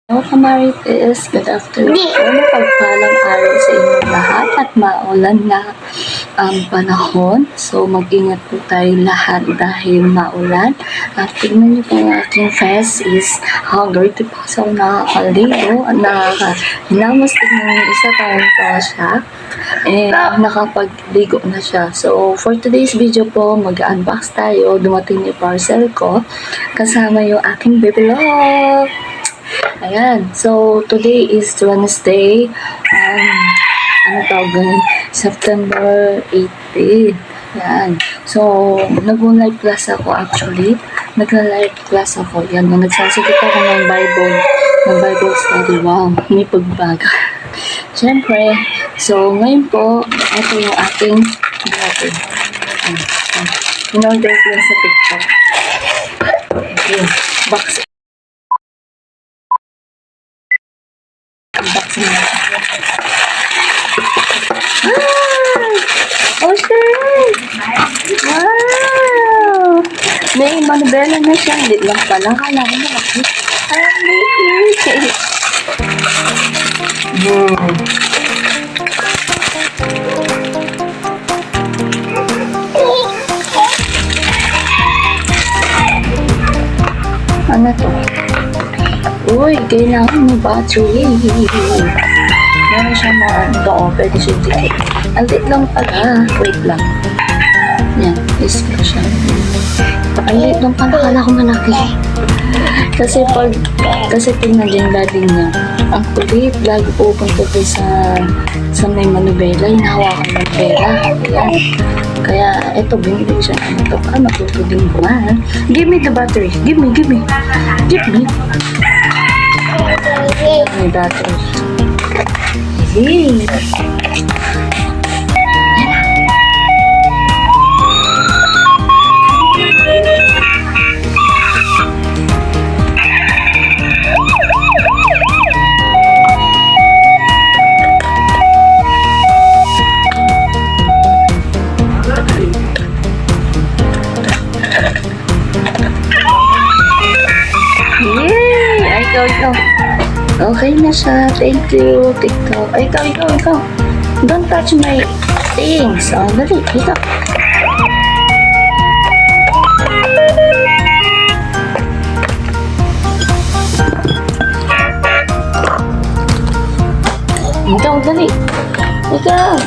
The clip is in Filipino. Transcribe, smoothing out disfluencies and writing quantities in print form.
Hello, Kamarites. Good afternoon po. Mapagpalang araw sa inyong lahat at maulan na ang panahon. So, mag-ingat po tayo lahat dahil maulan. At tignan niyo po ang aking face is dirty po. So, nakakaligo. Hinamos tignan niyo isa tayo pa siya. Nakapagligo na siya. So, for today's video po, mag-unbox tayo. Dumating yung parcel ko. Kasama yung aking baby love. Ayan. So, today is Wednesday. September 18. Ayan. So, nag-live class ako actually. Nagla-live class ako. Yan. Nagsasagot ako ng Bible study. Wow. May pagbaga. Siyempre. So, ngayon po, ito yung ating brother. In-order ko yan sa TikTok. Okay. Box. Oh, shit! Wow! May manubela na siya. Hindi lang pala. Kala ko na kasi. Ang liit! Ano to? Uy, kailangan mo battery. Meron siya mga pwede siya dito. Ang liit lang pala. Wait lang. Yan, iska siya. Ang liit lang pala. Kala ko malaki. Kasi tingnan din daddy niya. Ang kulit. Lagi pupunta ko sa may manubela. Hinahawakan ng pera. Ayan. Kaya, eto, binili siya ng ito. Matutuding buwan. Give me the battery. Give me. Give me. May battery. Hey. Ikaw. Okay na siya. Thank you, TikTok. Ay, ikaw. Don't touch my things. Dali. Ikaw. Ikaw, dali. Ikaw.